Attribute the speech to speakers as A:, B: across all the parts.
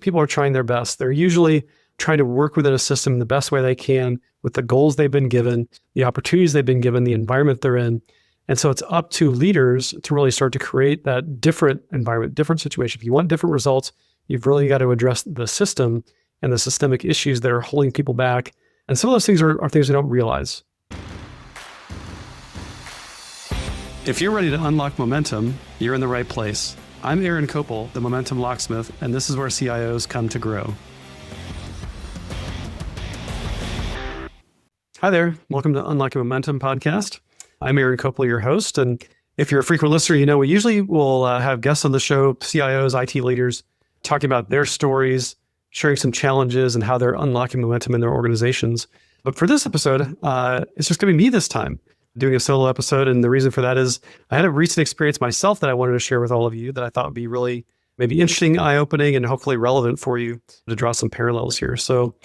A: people are trying their best. They're usually trying to work within a system in the best way they can with the goals they've been given, the opportunities they've been given, the environment they're in. And so it's up to leaders to really start to create that different environment, different situation. If you want different results, you've really got to address the system and the systemic issues that are holding people back. And some of those things are things we don't realize. If you're ready to unlock momentum, you're in the right place. I'm Aaron Kopel, the Momentum Locksmith, and this is where CIOs come to grow. Hi there. Welcome to Unlocking Momentum podcast. I'm Aaron Kopel, your host. And if you're a frequent listener, you know we usually will have guests on the show, CIOs, IT leaders, talking about their stories, sharing some challenges and how they're unlocking momentum in their organizations. But for this episode, it's just going to be me this time, doing a solo episode. And the reason for that is I had a recent experience myself that I wanted to share with all of you that I thought would be really maybe interesting, eye-opening, and hopefully relevant for you to draw some parallels here. So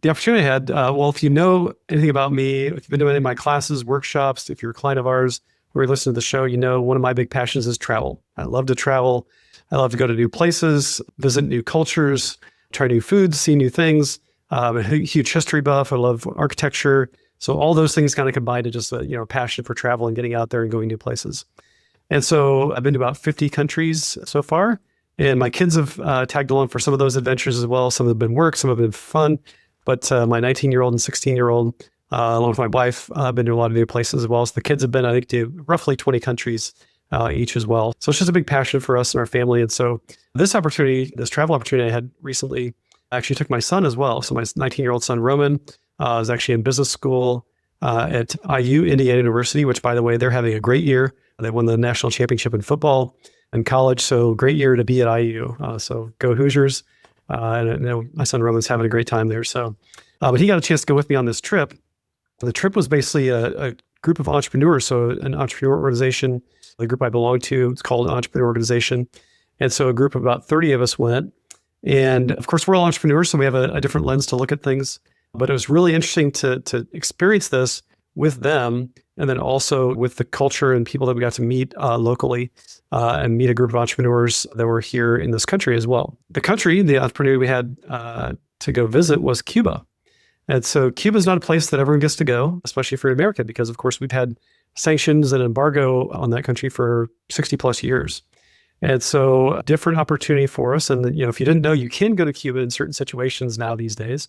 A: the opportunity I had, if you know anything about me, if you've been doing any of my classes, workshops, if you're a client of ours, or you listen to the show, you know one of my big passions is travel. I love to travel. I love to go to new places, visit new cultures, try new foods, see new things. I'm a huge history buff. I love architecture. So all those things kind of combine to just a passion for travel and getting out there and going new places. And so I've been to about 50 countries so far, and my kids have tagged along for some of those adventures as well. Some have been work, some have been fun. But my 19-year-old and 16-year-old, along with my wife, have been to a lot of new places as well. So the kids have been, I think, to roughly 20 countries each as well. So it's just a big passion for us and our family. And so this travel opportunity I had recently, I actually took my son as well. So my 19-year-old son, Roman, is actually in business school at IU, Indiana University, which, by the way, they're having a great year. They won the national championship in football in college. So great year to be at IU. So go Hoosiers. And I know my son Roman's having a great time there. So, but he got a chance to go with me on this trip. The trip was basically a group of entrepreneurs. So an entrepreneur organization, the group I belong to, it's called Entrepreneur Organization. And so a group of about 30 of us went. And of course, we're all entrepreneurs, so we have a different lens to look at things. But it was really interesting to experience this with them, and then also with the culture and people that we got to meet locally, and meet a group of entrepreneurs that were here in this country as well. The entrepreneur we had to go visit was Cuba. And so Cuba is not a place that everyone gets to go, especially for America, because of course we've had sanctions and embargo on that country for 60 plus years. And so a different opportunity for us. And if you didn't know, you can go to Cuba in certain situations now these days.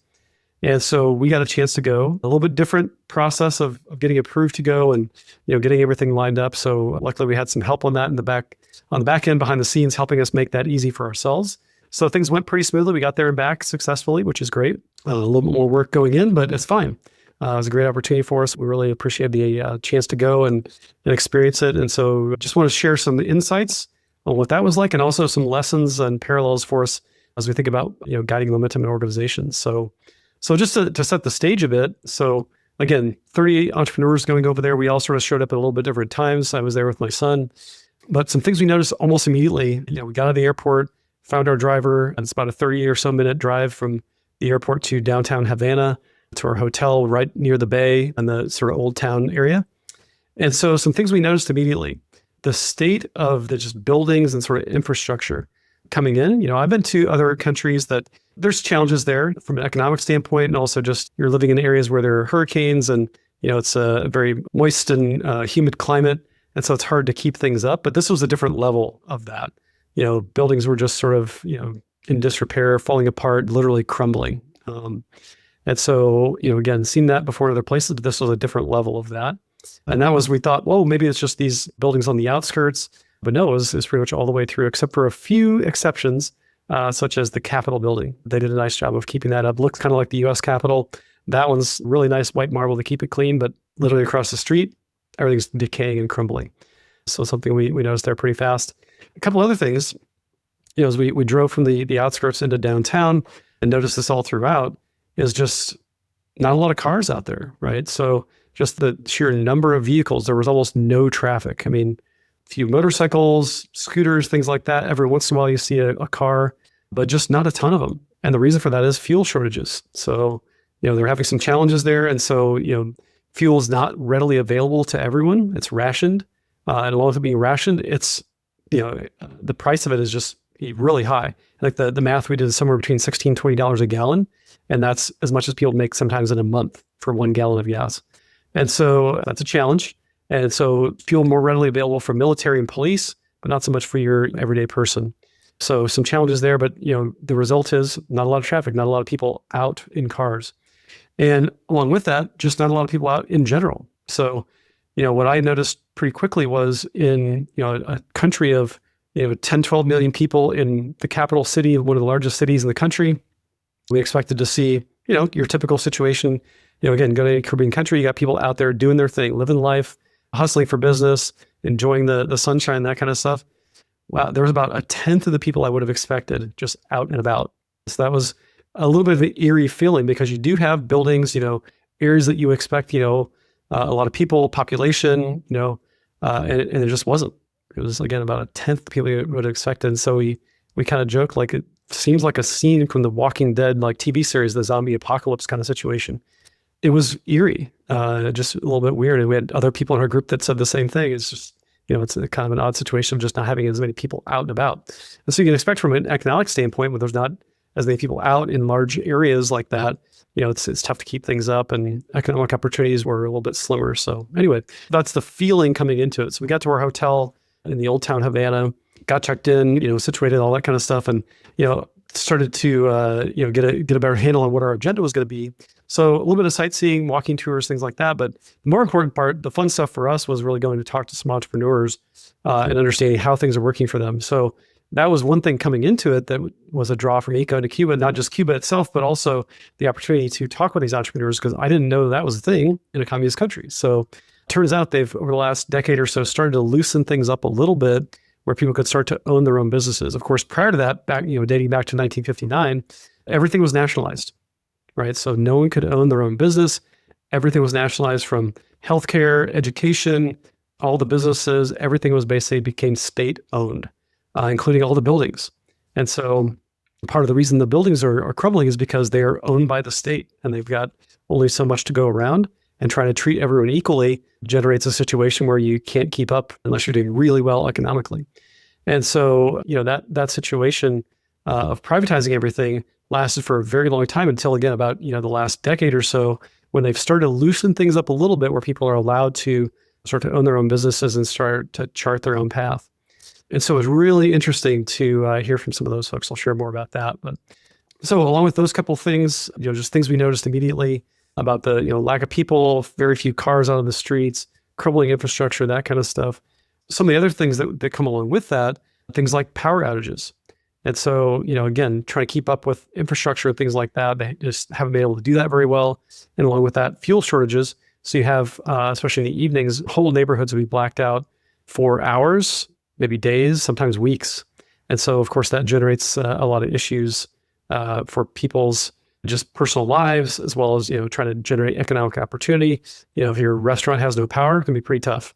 A: And so we got a chance to go. A little bit different process of getting approved to go and getting everything lined up. So luckily we had some help on that on the back end, behind the scenes, helping us make that easy for ourselves. So things went pretty smoothly. We got there and back successfully, which is great. A little bit more work going in, but it's fine. It was a great opportunity for us. We really appreciate the chance to go and experience it. And so just want to share some insights on what that was like, and also some lessons and parallels for us as we think about guiding momentum in organizations. So just to set the stage a bit, so again, 30 entrepreneurs going over there. We all sort of showed up at a little bit different times. I was there with my son, but some things we noticed almost immediately. We got out of the airport, found our driver, and it's about a 30 or so minute drive from the airport to downtown Havana to our hotel right near the bay and the sort of old town area. And so some things we noticed immediately: the state of the just buildings and sort of infrastructure coming in. I've been to other countries that there's challenges there from an economic standpoint, and also just you're living in areas where there are hurricanes and, it's a very moist and humid climate. And so it's hard to keep things up. But this was a different level of that. Buildings were just sort of, in disrepair, falling apart, literally crumbling. And so, again, seen that before in other places, but this was a different level of that. And that was, we thought, maybe it's just these buildings on the outskirts. But no, it was pretty much all the way through, except for a few exceptions, such as the Capitol building. They did a nice job of keeping that up. Looks kind of like the U.S. Capitol. That one's really nice white marble to keep it clean, but literally across the street, everything's decaying and crumbling. So something we noticed there pretty fast. A couple other things, as we drove from the outskirts into downtown and noticed this all throughout, is just not a lot of cars out there, right? So just the sheer number of vehicles, there was almost no traffic. I mean, a few motorcycles, scooters, things like that. Every once in a while you see a car, but just not a ton of them. And the reason for that is fuel shortages. So, they're having some challenges there. And so, fuel is not readily available to everyone. It's rationed. And along with it being rationed, it's, the price of it is just, really high. Like the math we did is somewhere between $16, $20 a gallon. And that's as much as people make sometimes in a month for 1 gallon of gas. And so that's a challenge. And so fuel more readily available for military and police, but not so much for your everyday person. So some challenges there, but the result is not a lot of traffic, not a lot of people out in cars. And along with that, just not a lot of people out in general. So, what I noticed pretty quickly was in, a country of, 10, 12 million people in the capital city, one of the largest cities in the country, we expected to see, your typical situation. Again, go to any Caribbean country, you got people out there doing their thing, living life, hustling for business, enjoying the sunshine, that kind of stuff. Wow, there was about 1/10 of the people I would have expected just out and about. So that was a little bit of an eerie feeling because you do have buildings, areas that you expect, a lot of people, population, and it just wasn't. It was, again, about 1/10 the people you would have expected. And so we kind of joked, like, it seems like a scene from the Walking Dead, like TV series, the zombie apocalypse kind of situation. It was eerie, just a little bit weird. And we had other people in our group that said the same thing. It's just, it's a kind of an odd situation of just not having as many people out and about. And so you can expect from an economic standpoint, when there's not as many people out in large areas like that, it's tough to keep things up, and economic opportunities were a little bit slimmer. So anyway, that's the feeling coming into it. So we got to our hotel in the old town Havana, got checked in, situated, all that kind of stuff, and started to get a better handle on what our agenda was going to be. So a little bit of sightseeing, walking tours, things like that. But the more important part, the fun stuff for us, was really going to talk to some entrepreneurs and understanding how things are working for them. So that was one thing coming into it that was a draw for me going to Cuba, not just Cuba itself, but also the opportunity to talk with these entrepreneurs, because I didn't know that was a thing in a communist country. So it turns out they've, over the last decade or so, started to loosen things up a little bit where people could start to own their own businesses. Of course, prior to that, dating back to 1959, everything was nationalized, right? So no one could own their own business. Everything was nationalized, from healthcare, education, all the businesses, everything was basically became state owned, including all the buildings. And so part of the reason the buildings are crumbling is because they are owned by the state, and they've got only so much to go around, and trying to treat everyone equally generates a situation where you can't keep up unless you're doing really well economically. And so, that situation of privatizing everything lasted for a very long time until, again, about, the last decade or so, when they've started to loosen things up a little bit, where people are allowed to start to own their own businesses and start to chart their own path. And so it was really interesting to hear from some of those folks. I'll share more about that. But so along with those couple of things, just things we noticed immediately about the lack of people, very few cars out on the streets, crumbling infrastructure, that kind of stuff. Some of the other things that come along with that, things like power outages. And so, again, trying to keep up with infrastructure and things like that, they just haven't been able to do that very well. And along with that, fuel shortages. So you have, especially in the evenings, whole neighborhoods will be blacked out for hours, maybe days, sometimes weeks. And so, of course, that generates a lot of issues for people's just personal lives, as well as, trying to generate economic opportunity. If your restaurant has no power, it can be pretty tough.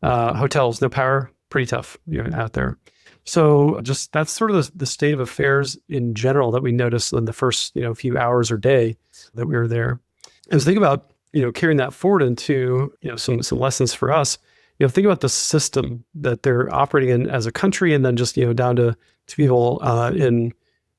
A: Hotels, no power, pretty tough out there. So just that's sort of the state of affairs in general that we noticed in the first, few hours or day that we were there. And so think about, carrying that forward into, some lessons for us. Think about the system that they're operating in as a country, and then just, down to people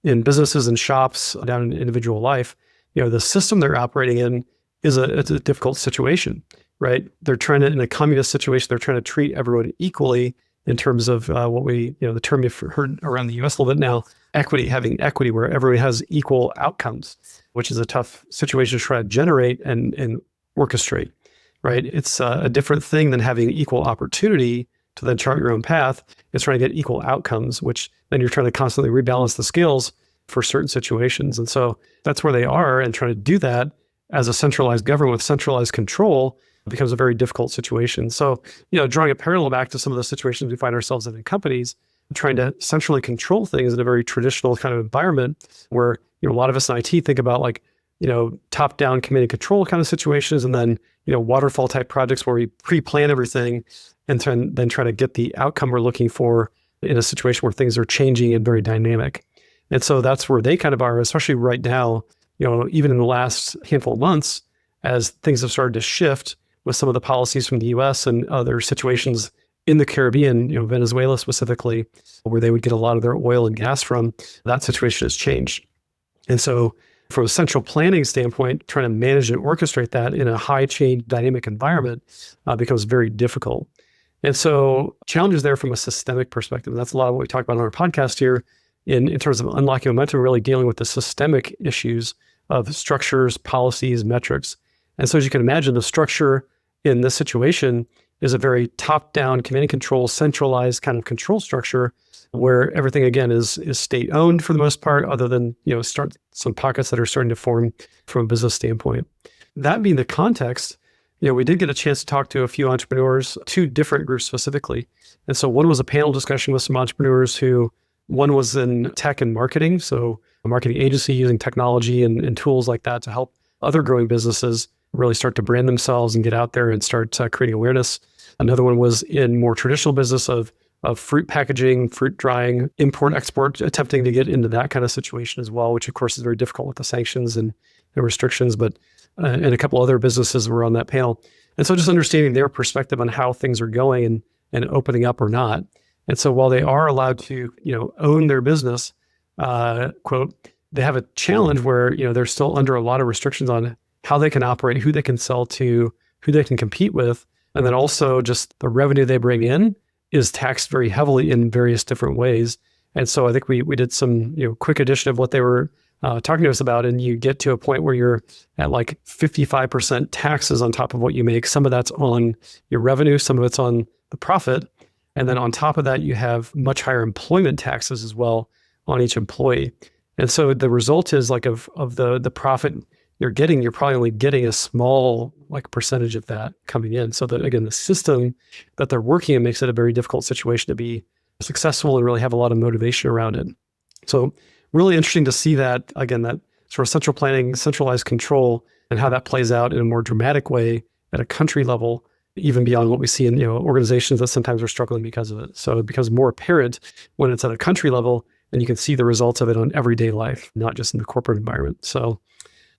A: in businesses and shops, down in individual life. The system they're operating in it's a difficult situation, right? They're trying to, in a communist situation, they're trying to treat everyone equally in terms of what we, the term you've heard around the US a little bit now, having equity where everyone has equal outcomes, which is a tough situation to try to generate and orchestrate, right? It's a different thing than having equal opportunity to then chart your own path. It's trying to get equal outcomes, which then you're trying to constantly rebalance the scales for certain situations. And so that's where they are, and trying to do that as a centralized government with centralized control becomes a very difficult situation. So, drawing a parallel back to some of the situations we find ourselves in companies, trying to centrally control things in a very traditional kind of environment where, a lot of us in IT think about like, top-down command and control kind of situations, and then, waterfall type projects where we pre-plan everything and then try to get the outcome we're looking for in a situation where things are changing and very dynamic. And so that's where they kind of are, especially right now, even in the last handful of months, as things have started to shift with some of the policies from the US and other situations in the Caribbean, Venezuela specifically, where they would get a lot of their oil and gas from, that situation has changed. And so from a central planning standpoint, trying to manage and orchestrate that in a high change dynamic environment becomes very difficult. And so challenges there from a systemic perspective. And that's a lot of what we talk about on our podcast here in terms of unlocking momentum, really dealing with the systemic issues of structures, policies, metrics. And so as you can imagine, the structure in this situation is a very top-down command and control, centralized kind of control structure where everything, again, is state-owned for the most part, other than, start some pockets that are starting to form from a business standpoint. That being the context, we did get a chance to talk to a few entrepreneurs, two different groups specifically. And so one was a panel discussion with some entrepreneurs who, one was in tech and marketing, so a marketing agency using technology and tools like that to help other growing businesses really start to brand themselves and get out there and start creating awareness. Another one was in more traditional business of fruit packaging, fruit drying, import, export, attempting to get into that kind of situation as well, which of course is very difficult with the sanctions and the restrictions, but and a couple other businesses were on that panel. And so just understanding their perspective on how things are going and opening up or not. And so while they are allowed to, own their business, quote, they have a challenge where, they're still under a lot of restrictions on how they can operate, who they can sell to, who they can compete with. And then also just the revenue they bring in is taxed very heavily in various different ways. And so I think we did some, quick addition of what they were talking to us about, and you get to a point where you're at like 55% taxes on top of what you make. Some of that's on your revenue, some of it's on the profit. And then on top of that, you have much higher employment taxes as well on each employee. And so the result is like of the profit you're getting, you're probably only getting a small percentage of that coming in. So that again, the system that they're working in makes it a very difficult situation to be successful and really have a lot of motivation around it. So really interesting to see that, again, that sort of central planning, centralized control, and how that plays out in a more dramatic way at a country level, even beyond what we see in organizations that sometimes are struggling because of it. So it becomes more apparent when it's at a country level, and you can see the results of it on everyday life, not just in the corporate environment. So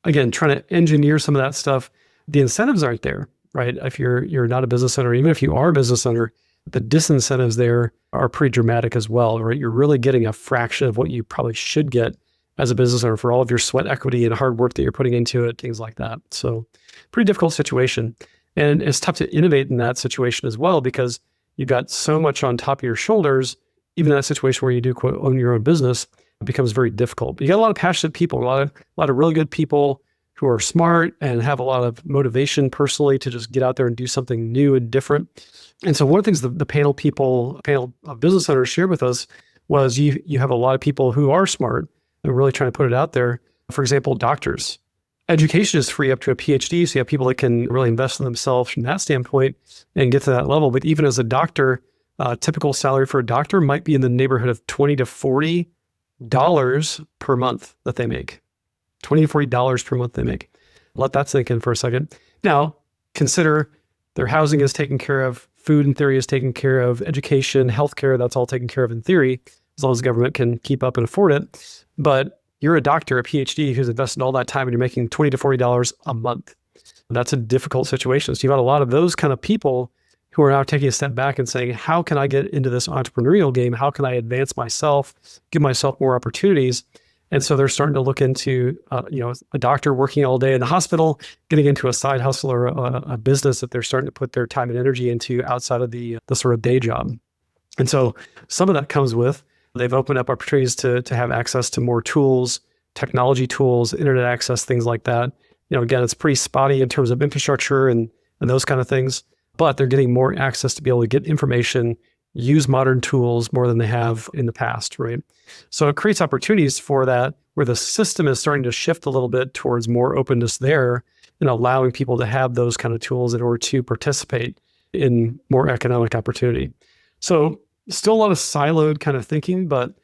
A: again, trying to engineer some of that stuff, the incentives aren't there, right? If you're not a business owner, even if you are a business owner, the disincentives there are pretty dramatic as well, right? You're really getting a fraction of what you probably should get as a business owner for all of your sweat equity and hard work that you're putting into it, things like that. So pretty difficult situation. And it's tough to innovate in that situation as well, because you've got so much on top of your shoulders. Even in that situation where you do quote own your own business, it becomes very difficult. But you got a lot of passionate people, a lot of really good people who are smart and have a lot of motivation personally to just get out there and do something new and different. And so one of the things the panel of business owners shared with us was you have a lot of people who are smart and really trying to put it out there. For example, doctors. Education is free up to a PhD, so you have people that can really invest in themselves from that standpoint and get to that level. But even as a doctor, typical salary for a doctor might be in the neighborhood of $20 to $40 per month that they make. $20 to $40 per month they make. Let that sink in for a second. Now, consider their housing is taken care of, food in theory is taken care of, education, healthcare, that's all taken care of in theory, as long as the government can keep up and afford it. But you're a doctor, a PhD, who's invested all that time and you're making $20 to $40 a month. That's a difficult situation. So you've got a lot of those kind of people who are now taking a step back and saying, how can I get into this entrepreneurial game? How can I advance myself, give myself more opportunities? And so they're starting to look into, a doctor working all day in the hospital, getting into a side hustle or a business that they're starting to put their time and energy into outside of the sort of day job. And so some of that comes with, they've opened up opportunities to have access to more tools, technology tools, internet access, things like that. Again, it's pretty spotty in terms of infrastructure and those kind of things, but they're getting more access to be able to get information, use modern tools more than they have in the past, right? So it creates opportunities for that where the system is starting to shift a little bit towards more openness there and allowing people to have those kind of tools in order to participate in more economic opportunity. So still a lot of siloed kind of thinking, but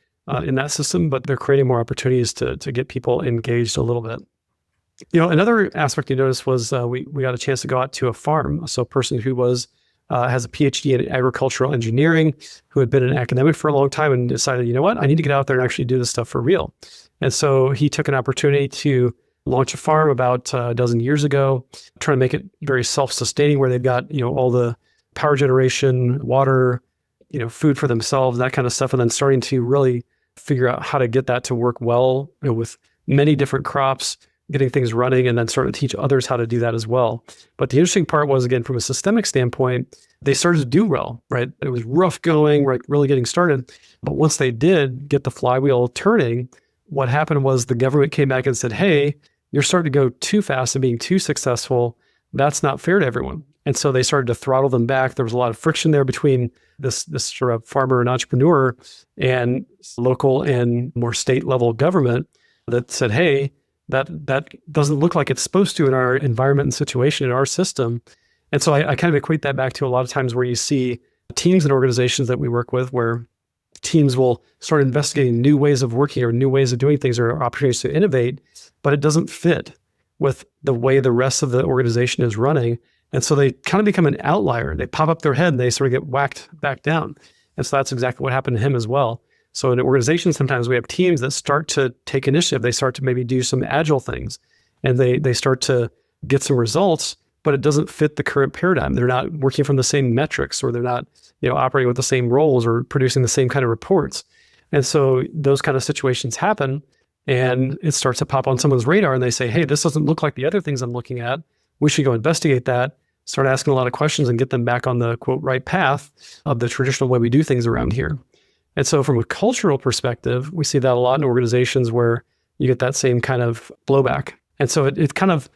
A: in that system, but they're creating more opportunities to get people engaged a little bit. Another aspect you noticed was we got a chance to go out to a farm. So a person who has a PhD in agricultural engineering, who had been an academic for a long time and decided, I need to get out there and actually do this stuff for real. And so he took an opportunity to launch a farm about a dozen years ago, trying to make it very self-sustaining, where they've got, all the power generation, water, food for themselves, that kind of stuff, and then starting to really figure out how to get that to work well, with many different crops, getting things running, and then starting to teach others how to do that as well. But the interesting part was, again, from a systemic standpoint, they started to do well, right? It was rough going, right, really getting started. But once they did get the flywheel turning, what happened was the government came back and said, hey, you're starting to go too fast and being too successful. That's not fair to everyone. And so they started to throttle them back. There was a lot of friction there between this sort of farmer and entrepreneur and local and more state level government that said, hey, that doesn't look like it's supposed to in our environment and situation, in our system. And so I kind of equate that back to a lot of times where you see teams and organizations that we work with where teams will start investigating new ways of working or new ways of doing things or opportunities to innovate, but it doesn't fit with the way the rest of the organization is running. And so they kind of become an outlier. They pop up their head and they sort of get whacked back down. And so that's exactly what happened to him as well. So in organizations, sometimes we have teams that start to take initiative. They start to maybe do some agile things and they start to get some results, but it doesn't fit the current paradigm. They're not working from the same metrics, or they're not, operating with the same roles or producing the same kind of reports. And so those kind of situations happen and it starts to pop on someone's radar and they say, hey, this doesn't look like the other things I'm looking at. We should go investigate that, start asking a lot of questions and get them back on the quote right path of the traditional way we do things around here. And so from a cultural perspective, we see that a lot in organizations where you get that same kind of blowback. And so it kind of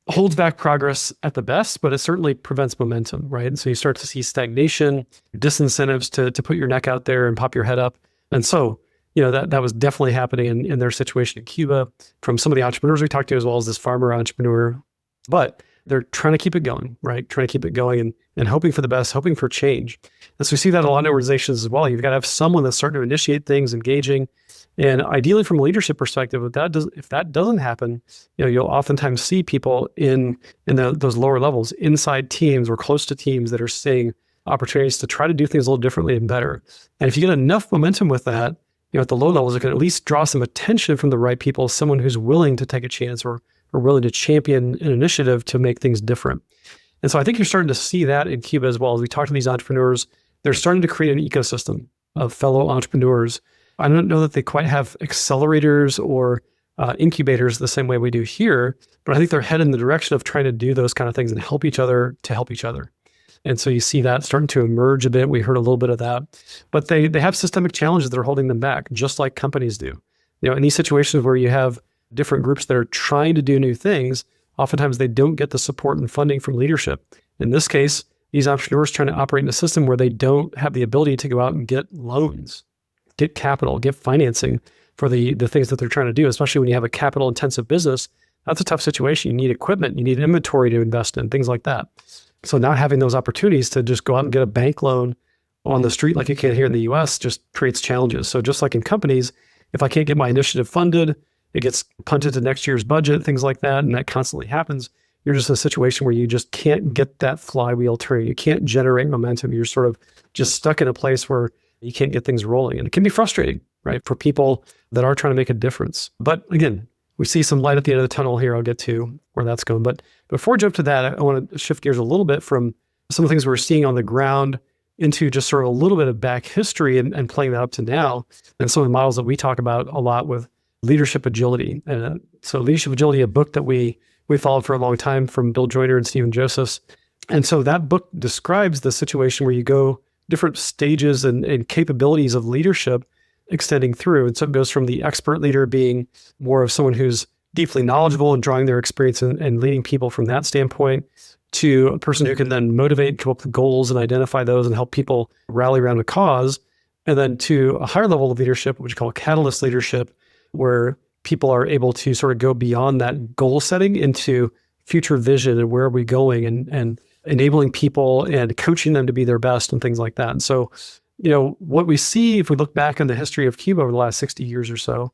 A: holds back progress at the best, but it certainly prevents momentum, right? And so you start to see stagnation, disincentives to put your neck out there and pop your head up. And so, that was definitely happening in their situation in Cuba from some of the entrepreneurs we talked to, as well as this farmer entrepreneur. But they're trying to keep it going, right? Trying to keep it going and hoping for the best, hoping for change. And so we see that a lot in organizations as well. You've got to have someone that's starting to initiate things, engaging. And ideally from a leadership perspective, if that doesn't happen, you'll oftentimes see people in those lower levels, inside teams or close to teams that are seeing opportunities to try to do things a little differently and better. And if you get enough momentum with that, at the low levels, it can at least draw some attention from the right people, someone who's willing to take a chance or willing to champion an initiative to make things different. And so I think you're starting to see that in Cuba as well. As we talk to these entrepreneurs, they're starting to create an ecosystem of fellow entrepreneurs. I don't know that they quite have accelerators or incubators the same way we do here, but I think they're headed in the direction of trying to do those kind of things and help each other to help each other. And so you see that starting to emerge a bit. We heard a little bit of that, but they have systemic challenges that are holding them back, just like companies do. In these situations where you have different groups that are trying to do new things, oftentimes they don't get the support and funding from leadership. In this case, these entrepreneurs trying to operate in a system where they don't have the ability to go out and get loans, get capital, get financing for the things that they're trying to do, especially when you have a capital intensive business. That's a tough situation. You need equipment, you need inventory to invest in, things like that. So not having those opportunities to just go out and get a bank loan on the street like you can here in the US just creates challenges. So just like in companies, if I can't get my initiative funded, it gets punted to next year's budget, things like that, and that constantly happens. You're just in a situation where you just can't get that flywheel turning. You can't generate momentum. You're sort of just stuck in a place where you can't get things rolling. And it can be frustrating, right, for people that are trying to make a difference. But again, we see some light at the end of the tunnel here. I'll get to where that's going. But before I jump to that, I want to shift gears a little bit from some of the things we're seeing on the ground into just sort of a little bit of back history and playing that up to now, and some of the models that we talk about a lot with leadership agility. So Leadership Agility, a book that we followed for a long time from Bill Joyner and Stephen Josephs. And so that book describes the situation where you go different stages and capabilities of leadership extending through. And so it goes from the expert leader being more of someone who's deeply knowledgeable and drawing their experience and leading people from that standpoint, to a person who can then motivate, come up with goals and identify those and help people rally around a cause. And then to a higher level of leadership, which we call catalyst leadership, where people are able to sort of go beyond that goal setting into future vision and where are we going, and enabling people and coaching them to be their best and things like that. And so, what we see if we look back on the history of Cuba over the last 60 years or so,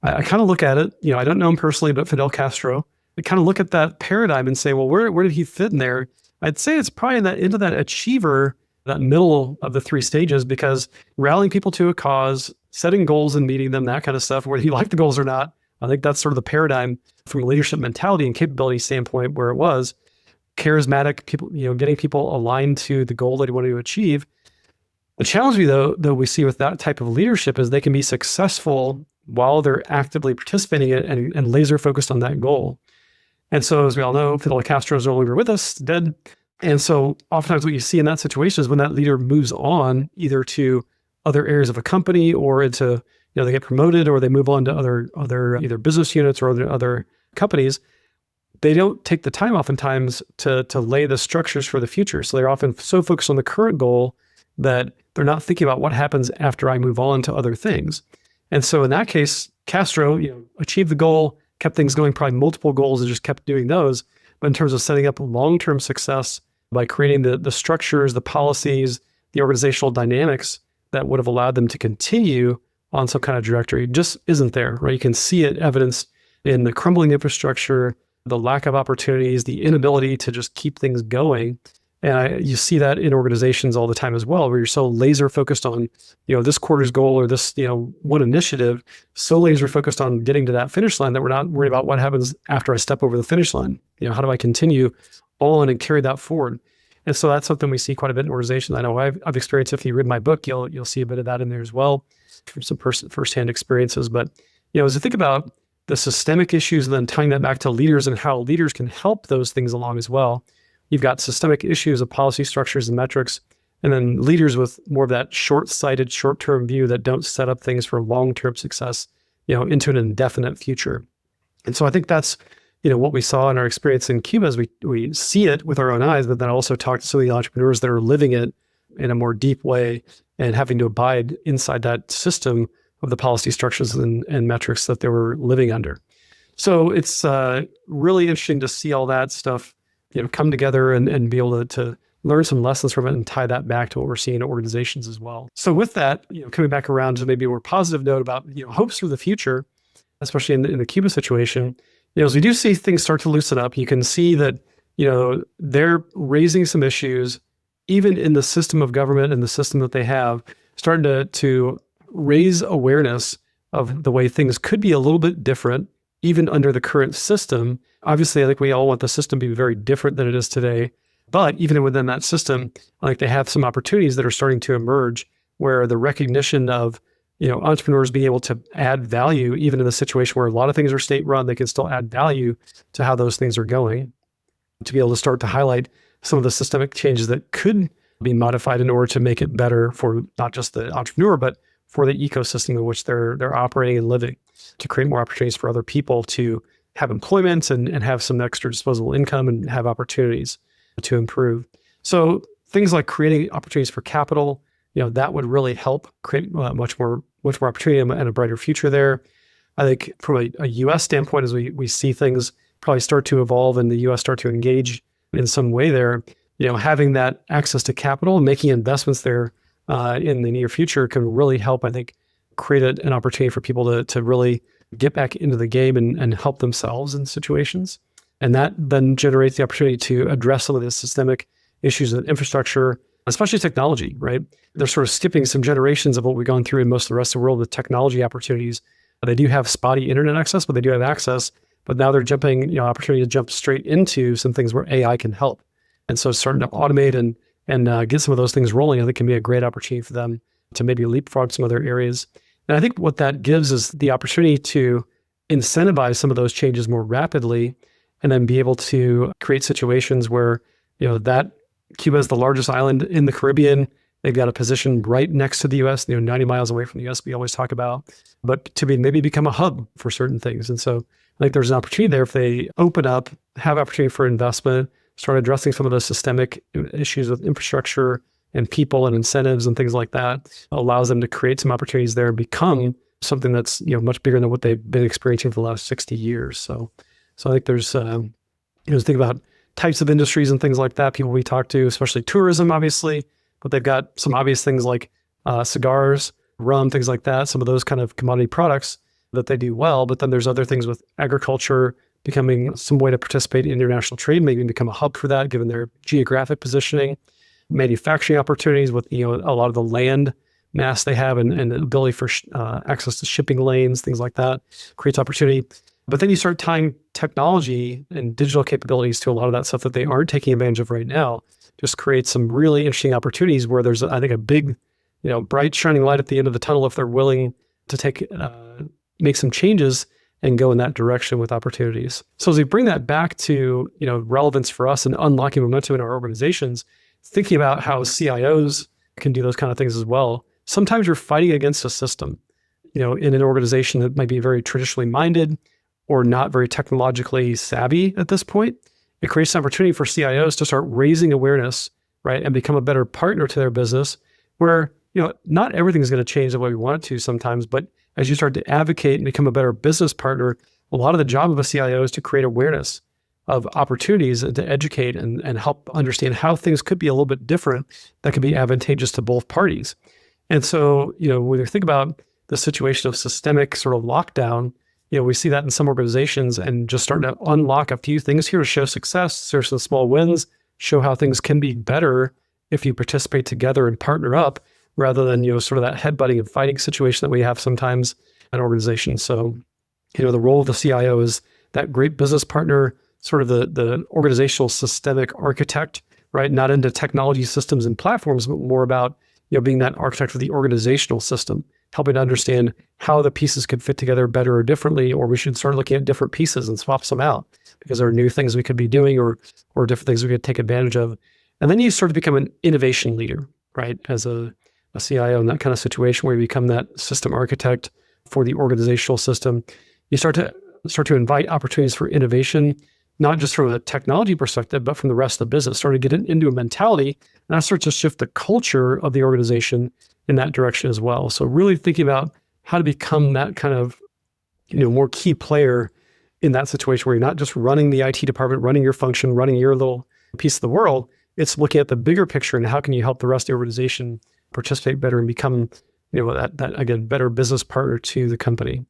A: I kind of look at it, I don't know him personally, but Fidel Castro, I kind of look at that paradigm and say, well, where did he fit in there? I'd say it's probably into that achiever, that middle of the three stages, because rallying people to a cause, setting goals and meeting them, that kind of stuff, whether you like the goals or not, I think that's sort of the paradigm from a leadership mentality and capability standpoint where it was. charismatic people, getting people aligned to the goal that you want to achieve. The challenge though we see with that type of leadership is they can be successful while they're actively participating in it and laser focused on that goal. And so, as we all know, Fidel Castro is no longer with us, dead. And so oftentimes what you see in that situation is when that leader moves on either to other areas of a company or into, they get promoted or they move on to other either business units or other companies, they don't take the time oftentimes to lay the structures for the future. So they're often so focused on the current goal that they're not thinking about what happens after I move on to other things. And so in that case, Castro, achieved the goal, kept things going, probably multiple goals and just kept doing those. But in terms of setting up long-term success by creating the structures, the policies, the organizational dynamics that would have allowed them to continue on some kind of trajectory just isn't there, right? You can see it evidenced in the crumbling infrastructure, the lack of opportunities, the inability to just keep things going. And you see that in organizations all the time as well, where you're so laser focused on, this quarter's goal or this, one initiative, so laser focused on getting to that finish line that we're not worried about what happens after I step over the finish line. How do I continue on and carry that forward? And so that's something we see quite a bit in organizations. I know I've experienced. If you read my book, you'll see a bit of that in there as well, from some firsthand experiences. But as you think about the systemic issues and then tying that back to leaders and how leaders can help those things along as well. You've got systemic issues of policy structures and metrics, and then leaders with more of that short-sighted, short-term view that don't set up things for long-term success, into an indefinite future. And so I think that's, what we saw in our experience in Cuba is we see it with our own eyes, but then also talk to some of the entrepreneurs that are living it in a more deep way and having to abide inside that system of the policy structures and metrics that they were living under. So it's really interesting to see all that stuff come together and be able to learn some lessons from it and tie that back to what we're seeing in organizations as well. So with that, coming back around to maybe a more positive note about, hopes for the future, especially in the Cuba situation, as we do see things start to loosen up, you can see that, they're raising some issues, even in the system of government and the system that they have, starting to raise awareness of the way things could be a little bit different, even under the current system. Obviously, I think we all want the system to be very different than it is today. But even within that system, they have some opportunities that are starting to emerge where the recognition of, entrepreneurs being able to add value, even in a situation where a lot of things are state-run, they can still add value to how those things are going, to be able to start to highlight some of the systemic changes that could be modified in order to make it better for not just the entrepreneur, but for the ecosystem in which they're operating and living, to create more opportunities for other people to have employment and have some extra disposable income and have opportunities to improve. So things like creating opportunities for capital, that would really help create much more opportunity and a brighter future there. I think from a U.S. standpoint, as we see things probably start to evolve and the U.S. start to engage in some way there, having that access to capital and making investments there in the near future can really help, I think, create an opportunity for people to really get back into the game and help themselves in situations. And that then generates the opportunity to address some of the systemic issues of infrastructure, especially technology, right? They're sort of skipping some generations of what we've gone through in most of the rest of the world with technology opportunities. They do have spotty internet access, but they do have access. But now they're jumping, opportunity to jump straight into some things where AI can help. And so starting to automate and get some of those things rolling, I think can be a great opportunity for them to maybe leapfrog some other areas. And I think what that gives is the opportunity to incentivize some of those changes more rapidly and then be able to create situations where, that Cuba is the largest island in the Caribbean. They've got a position right next to the U.S., 90 miles away from the U.S. we always talk about, but to maybe become a hub for certain things. And so I think there's an opportunity there if they open up, have opportunity for investment, start addressing some of the systemic issues with infrastructure and people and incentives and things like that, allows them to create some opportunities there and become something that's much bigger than what they've been experiencing for the last 60 years. So I think there's think about types of industries and things like that, people we talk to, especially tourism, obviously, but they've got some obvious things like cigars, rum, things like that, some of those kind of commodity products that they do well. But then there's other things with agriculture becoming some way to participate in international trade, maybe become a hub for that, given their geographic positioning, manufacturing opportunities with a lot of the land mass they have and the ability for access to shipping lanes, things like that, creates opportunity. But then you start tying technology and digital capabilities to a lot of that stuff that they aren't taking advantage of right now. Just create some really interesting opportunities where there's, I think, a big, bright shining light at the end of the tunnel if they're willing to make some changes and go in that direction with opportunities. So as we bring that back to, relevance for us and unlocking momentum in our organizations, thinking about how CIOs can do those kind of things as well. Sometimes you're fighting against a system, in an organization that might be very traditionally minded or not very technologically savvy at this point. It creates an opportunity for CIOs to start raising awareness, right, and become a better partner to their business where, not everything is going to change the way we want it to sometimes, but as you start to advocate and become a better business partner, a lot of the job of a CIO is to create awareness of opportunities and to educate and help understand how things could be a little bit different that could be advantageous to both parties. And so, when you think about the situation of systemic sort of lockdown, we see that in some organizations and just starting to unlock a few things here to show success, share some small wins, show how things can be better if you participate together and partner up rather than, sort of that headbutting and fighting situation that we have sometimes in organizations. So, the role of the CIO is that great business partner, sort of the organizational systemic architect, right? Not into technology systems and platforms, but more about, being that architect for the organizational system, helping to understand how the pieces could fit together better or differently, or we should start looking at different pieces and swap some out because there are new things we could be doing or different things we could take advantage of. And then you sort of become an innovation leader, right? As a CIO in that kind of situation where you become that system architect for the organizational system, you start to invite opportunities for innovation, not just from a technology perspective, but from the rest of the business, start to get into a mentality, and that starts to shift the culture of the organization in that direction as well. So really thinking about how to become that kind of, more key player in that situation where you're not just running the IT department, running your function, running your little piece of the world. It's looking at the bigger picture and how can you help the rest of the organization participate better and become, that again, better business partner to the company.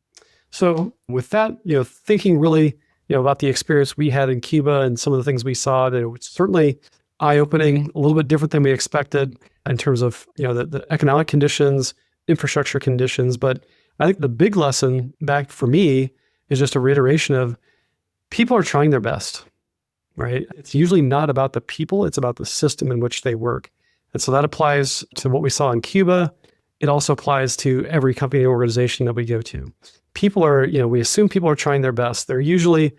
A: So with that, thinking really, about the experience we had in Cuba and some of the things we saw, that it was certainly eye-opening, a little bit different than we expected in terms of, the economic conditions, infrastructure conditions. But I think the big lesson back for me is just a reiteration of people are trying their best, right? It's usually not about the people, it's about the system in which they work. And so that applies to what we saw in Cuba. It also applies to every company and organization that we go to. People are, we assume people are trying their best. They're usually,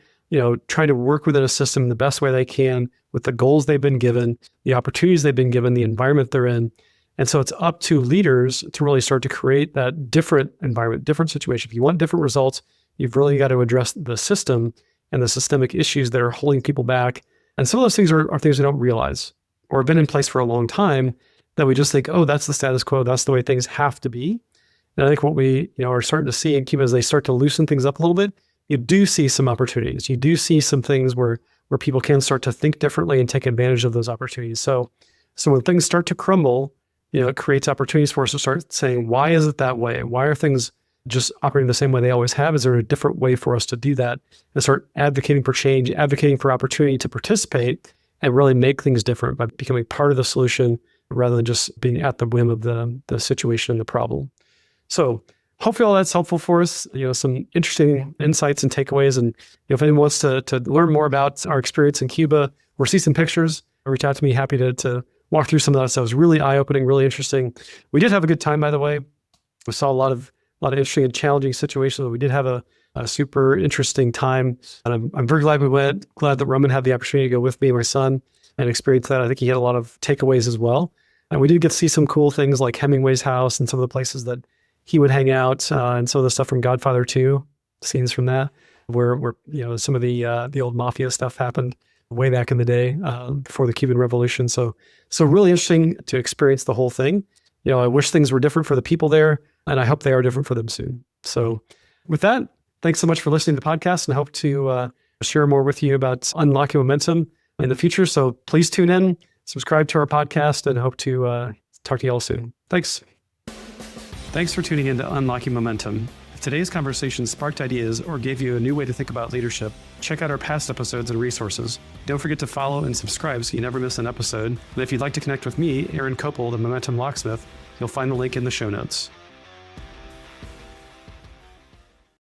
A: trying to work within a system the best way they can with the goals they've been given, the opportunities they've been given, the environment they're in. And so it's up to leaders to really start to create that different environment, different situation. If you want different results, you've really got to address the system and the systemic issues that are holding people back. And some of those things are things we don't realize or have been in place for a long time that we just think, oh, that's the status quo. That's the way things have to be. And I think what we, are starting to see in Cuba as they start to loosen things up a little bit, you do see some opportunities. You do see some things where people can start to think differently and take advantage of those opportunities. So when things start to crumble, it creates opportunities for us to start saying, why is it that way? Why are things just operating the same way they always have? Is there a different way for us to do that? And start advocating for change, advocating for opportunity to participate and really make things different by becoming part of the solution rather than just being at the whim of the situation and the problem. So hopefully all that's helpful for us, some interesting insights and takeaways. And if anyone wants to learn more about our experience in Cuba or see some pictures, reach out to me. Happy to walk through some of that stuff. It was really eye-opening, really interesting. We did have a good time, by the way. We saw a lot of interesting and challenging situations, but we did have a super interesting time. And I'm very glad we went, glad that Roman had the opportunity to go with me and my son and experience that. I think he had a lot of takeaways as well. And we did get to see some cool things like Hemingway's house and some of the places that he would hang out, and some of the stuff from Godfather 2, scenes from that, where some of the old mafia stuff happened way back in the day before the Cuban Revolution. So really interesting to experience the whole thing. I wish things were different for the people there, and I hope they are different for them soon. So with that, thanks so much for listening to the podcast, and I hope to share more with you about unlocking momentum in the future. So please tune in, subscribe to our podcast, and hope to talk to you all soon. Thanks. Thanks for tuning in to Unlocking Momentum. If today's conversation sparked ideas or gave you a new way to think about leadership, check out our past episodes and resources. Don't forget to follow and subscribe so you never miss an episode. And if you'd like to connect with me, Aaron Kopel, the Momentum Locksmith, you'll find the link in the show notes.